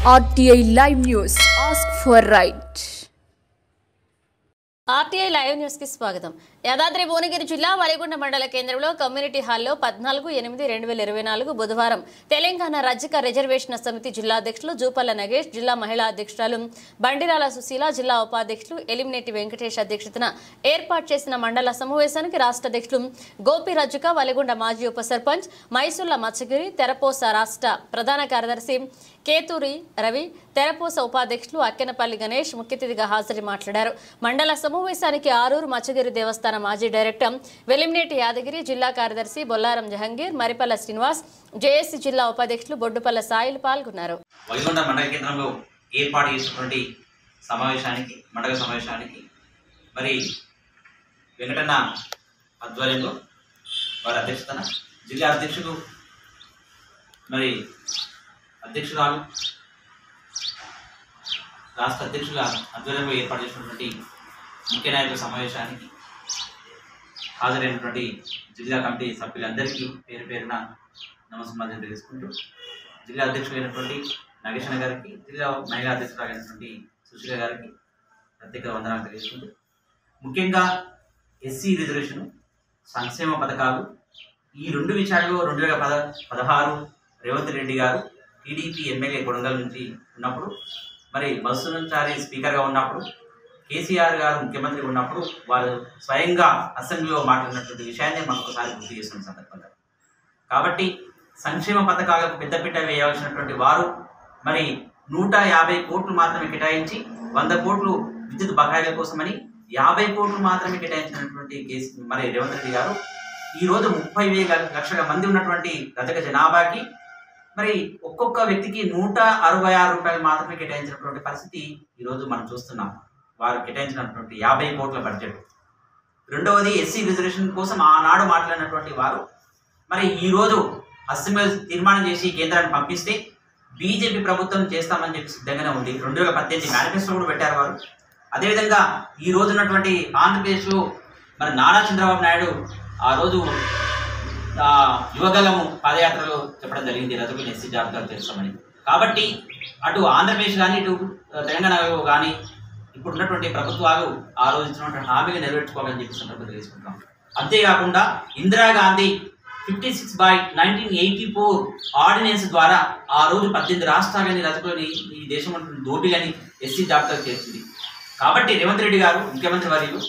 RTI Live News. Ask for right. RTI live news కి స్వాగతం. యాదాద్రి భువనగిరి జిల్లా వలిగొండ మండల కేంద్రంలో కమ్యూనిటీ హాల్లో 14/8/2024 బుధవారం తెలంగాణ రాజ్యక రిజర్వేషన్ సమితి జిల్లా అధ్యక్షులు జూపల్ల నగేష్, జిల్లా మహిళా అధ్యక్షురాలు బండిరాల సుశీల, జిల్లా ఉపాధ్యక్షులు ఎలిమినేటి వెంకటేష్ అధ్యక్షతన ఏర్పాటు చేసిన మండల సమావేశానికి రాష్ట్ర అధ్యక్షులు గోపి రజ్జుక, వలిగొండ మాజీ ఉప సర్పంచ్ మైసూర్ల మచ్చగిరి, తెరపోస రాష్ట్ర ప్రధాన కార్యదర్శి కేతూరి రవి, తెరపోస ఉపాధ్యక్షులు అక్కెనపల్లి గణేష్ ముఖ్య అతిథిగా హాజరు మాట్లాడారు. మండల సమావేశానికి ఆరూరు మచ్చగిరి దేవస్థాన మాజీ డైరెక్టర్ వెలిమినేటి యాదగిరి, జిల్లా కార్యదర్శి బొల్లారం జహంగీర్, మరిపల్ల శ్రీనివాస్, జేఏసీ జిల్లా ఉపాధ్యక్షులు బొడ్డుపల్ల సాయిలు పాల్గొన్నారు. వలిగొండ మండల కేంద్రంలో ఏర్పాటు చేసినటువంటి మండల సమావేశానికి మరి వెంకటన్న ఆధ్వర్యంలో వారి అధ్యక్షతన జిల్లా అధ్యక్షులు మరి అధ్యక్షురాలు రాష్ట్ర అధ్యక్షుల ఆధ్వర్యంలో ఏర్పాటు చేసినటువంటి ముఖ్య నాయకుల సమావేశానికి హాజరైనటువంటి జిల్లా కమిటీ సభ్యులందరికీ పేరు పేరున నమస్కారం తెలియజేసుకుంటూ జిల్లా అధ్యక్షులైనటువంటి నాగేశ్వర గారికి, జిల్లా మహిళా అధ్యక్షురాలైనటువంటి సుశీల గారికి ప్రత్యేక వందనాలు తెలియజేసుకుంటూ ముఖ్యంగా ఎస్సీ రిజర్వేషన్ సంక్షేమ పథకాలు ఈ రెండు విషయాల్లో 2016 రేవంత్ రెడ్డి గారు టీడీపీ ఎమ్మెల్యే కొడంగల్ నుంచి ఉన్నప్పుడు, మరి మధుసూదనాచారి స్పీకర్గా ఉన్నప్పుడు, కేసీఆర్ గారు ముఖ్యమంత్రి ఉన్నప్పుడు వారు స్వయంగా అసెంబ్లీలో మాట్లాడినటువంటి విషయాన్ని మనం ఒకసారి గుర్తు చేస్తున్న సందర్భంగా. కాబట్టి సంక్షేమ పథకాలకు పెద్దపీట వేయాల్సినటువంటి వారు మరి 150 కోట్లు మాత్రమే కేటాయించి 100 కోట్లు విద్యుత్ బకాయిల కోసమని 50 కోట్లు మాత్రమే కేటాయించినటువంటి మరి రేవంత్ రెడ్డి గారు ఈరోజు 30,000 లక్షల మంది ఉన్నటువంటి రజక జనాభాకి మరి ఒక్కొక్క వ్యక్తికి 166 రూపాయలు మాత్రమే కేటాయించినటువంటి పరిస్థితి ఈరోజు మనం చూస్తున్నాం. వారు కేటాయించినటువంటి 50 కోట్ల బడ్జెట్. రెండవది ఎస్సీ రిజర్వేషన్ కోసం ఆనాడు మాట్లాడినటువంటి వారు మరి ఈరోజు అసెంబ్లీ తీర్మానం చేసి కేంద్రాన్ని పంపిస్తే బీజేపీ ప్రభుత్వం చేస్తామని చెప్పి సిద్ధంగానే ఉంది. 2018 మేనిఫెస్టో కూడా పెట్టారు వారు. అదేవిధంగా ఈ రోజు ఉన్నటువంటి ఆంధ్రప్రదేశ్లో మరి నారా చంద్రబాబు నాయుడు ఆ రోజు యువగలము పాదయాత్రలో చెప్పడం జరిగింది, రజకులు ఎస్సీ జాబితాలు చేస్తామని. కాబట్టి అటు ఆంధ్రప్రదేశ్ కానీ ఇటు తెలంగాణలో కానీ ఇప్పుడు ఉన్నటువంటి ప్రభుత్వాలు ఆ రోజు ఇచ్చినటువంటి హామీలు నెరవేర్చుకోవాలని చెప్పి సందర్భంగా తెలుసుకుంటాం. అంతేకాకుండా ఇందిరాగాంధీ 56/1984 ఆర్డినెన్స్ ద్వారా ఆ రోజు 18 రాష్ట్రాలని రజకులని ఈ దేశం దోపిలని ఎస్సీ జాబితాలు చేస్తుంది. కాబట్టి రేవంత్ రెడ్డి గారు ముఖ్యమంత్రి వర్యులు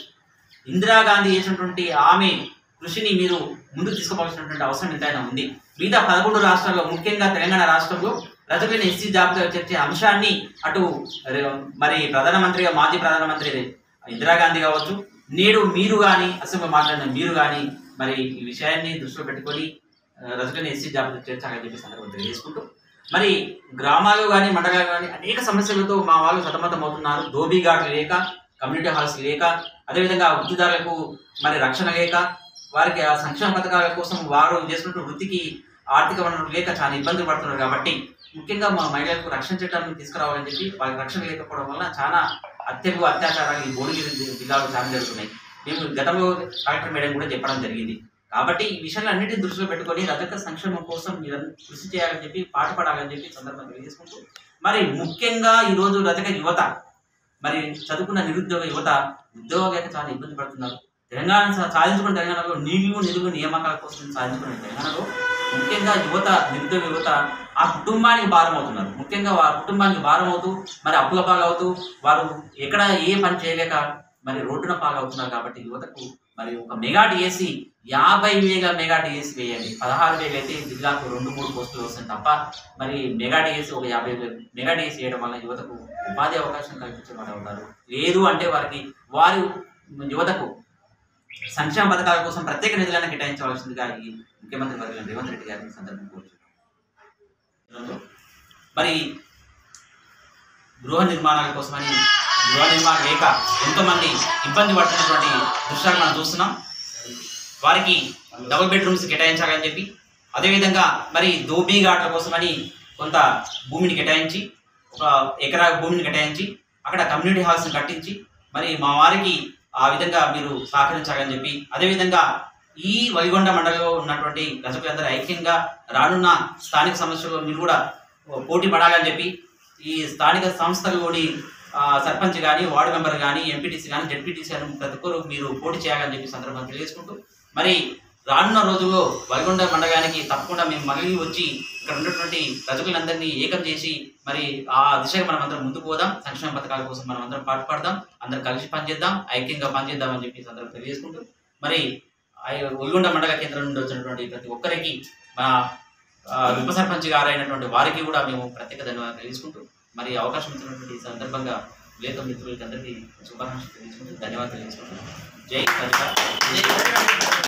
ఇందిరాగాంధీ చేసినటువంటి ఆమె కృషిని మీరు ముందుకు తీసుకోవాల్సినటువంటి అవసరం ఎంతైనా ఉంది. మిగతా 11 రాష్ట్రాల్లో ముఖ్యంగా తెలంగాణ రాష్ట్రంలో రజకులను ఎస్సీ జాబితా చేర్చే అంశాన్ని అటు మరి మాజీ ప్రధానమంత్రి ఇందిరాగాంధీ కావచ్చు, నేడు మీరు కానీ అసెంబ్లీ మాట్లాడిన మీరు కానీ మరి ఈ విషయాన్ని దృష్టిలో పెట్టుకొని రజకులను ఎస్సీ జాబితా చేర్చాలని చెప్పి సందర్భంగా తెలియజేసుకుంటూ మరి గ్రామాలు కానీ మండలాలు కానీ అనేక సమస్యలతో మా వాళ్ళు సతమతం అవుతున్నారు. ధోబీఘాట్లు లేక, కమ్యూనిటీ హాల్స్ లేక, అదేవిధంగా వృత్తిదారులకు మరి రక్షణ లేక, వారికి ఆ సంక్షేమ పథకాల కోసం వారు చేసినటువంటి వృత్తికి ఆర్థిక వనరులు లేక చాలా ఇబ్బందులు పడుతున్నారు. కాబట్టి ముఖ్యంగా మా మహిళలకు రక్షణ చట్టాన్ని తీసుకురావాలని చెప్పి వాళ్ళకి రక్షణ లేకపోవడం వల్ల చాలా హత్యలు, అత్యాచారాలు ఈ భువనగిరి జిల్లాలో చాలా జరుగుతున్నాయి. మేము గతంలో కలెక్టర్ మేడం కూడా చెప్పడం జరిగింది. కాబట్టి ఈ విషయాలు అన్నింటినీ దృష్టిలో పెట్టుకొని రజక సంక్షేమం కోసం మీరు కృషి చేయాలని చెప్పి పాటుపడాలని చెప్పి సందర్భంగా తెలియజేసుకుంటూ మరి ముఖ్యంగా ఈరోజు రజక యువత మరి చదువుకున్న నిరుద్యోగ యువత ఉద్యోగాలు చాలా ఇబ్బంది పడుతున్నారు. సాధించుకున్న తెలంగాణలో నిలుగు నియామకాల కోసం సాధించుకున్న తెలంగాణలో ముఖ్యంగా నిరుద్యోగ యువత ఆ కుటుంబానికి భారం అవుతున్నారు. ముఖ్యంగా వారి కుటుంబానికి భారం అవుతూ మరి అప్పుల పాలవుతూ వారు ఎక్కడ ఏ పని చేయలేక మరి రోడ్డున పాలవుతున్నారు. కాబట్టి యువతకు మరి ఒక మెగా డిఎస్సి 50,000 మెగా డిఎస్సి వేయండి. 16,000 అయితే జిల్లాకు 2-3 పోస్టులు వస్తాయి తప్ప మరి మెగా డిఎస్సి ఒక 50,000 మెగా డిఎస్సి వేయడం వల్ల యువతకు ఉపాధి అవకాశం కల్పించబడి ఉంటారు. లేదు అంటే వారి యువతకు సంక్షేమ పథకాల కోసం ప్రత్యేక నిధులను కేటాయించవలసిందిగా ఈ ముఖ్యమంత్రి వర్యులు రేవంత్ రెడ్డి గారిని సందర్భం కోరుచున్నాను. మరి గృహ నిర్మాణాల కోసమని గృహ నిర్మాణం లేక ఎంతోమంది ఇబ్బంది పడుతున్నటువంటి దృశ్యాలు మనం చూస్తున్నాం. వారికి డబుల్ బెడ్రూమ్స్ కేటాయించాలని చెప్పి, అదేవిధంగా మరి ధోబీఘాట్ల కోసమని కొంత భూమిని కేటాయించి, 1 ఎకరా భూమిని కేటాయించి అక్కడ కమ్యూనిటీ హాల్స్ని కట్టించి మరి మా వారికి ఆ విధంగా మీరు సహకరించాలని చెప్పి, అదేవిధంగా ఈ వలిగొండ మండలంలో ఉన్నటువంటి రజకులందరూ ఐక్యంగా రానున్న స్థానిక సమస్యల్లో మీరు కూడా పోటీ పడాలని చెప్పి ఈ స్థానిక సంస్థలోని సర్పంచ్ కానీ వార్డు మెంబర్ కానీ ఎంపీటీసీ కానీ జెడ్పీటీసీ కానీ ప్రతి ఒక్కరు మీరు పోటీ చేయాలని చెప్పి సందర్భంగా తెలియజేసుకుంటూ మరి రానున్న రోజుల్లో వలిగొండ మండలానికి తప్పకుండా మేము మళ్ళీ వచ్చి ఇక్కడ ఉన్నటువంటి రజకులందరినీ ఏకం చేసి మరి ఆ దిశగా మనం అందరం ముందుకు పోదాం, సంక్షేమ పథకాల కోసం మనం అందరం పాటుపడదాం, అందరం కలిసి పనిచేద్దాం, ఐక్యంగా పనిచేద్దాం అని చెప్పి సందర్భంగా తెలియజేసుకుంటూ మరి వలిగొండ మండల కేంద్రం నుండి వచ్చినటువంటి ప్రతి ఒక్కరికి మా ఉప సర్పంచ్ గారైనటువంటి వారికి కూడా మేము ప్రత్యేక ధన్యవాదాలు తెలియజేసుకుంటూ మరి అవకాశం ఇచ్చినటువంటి సందర్భంగా విలేకరుల మిత్రులకి అందరికీ శుభాకాంక్షలు తెలియజేసుకుంటూ ధన్యవాదాలు తెలియజేసుకుంటూ జై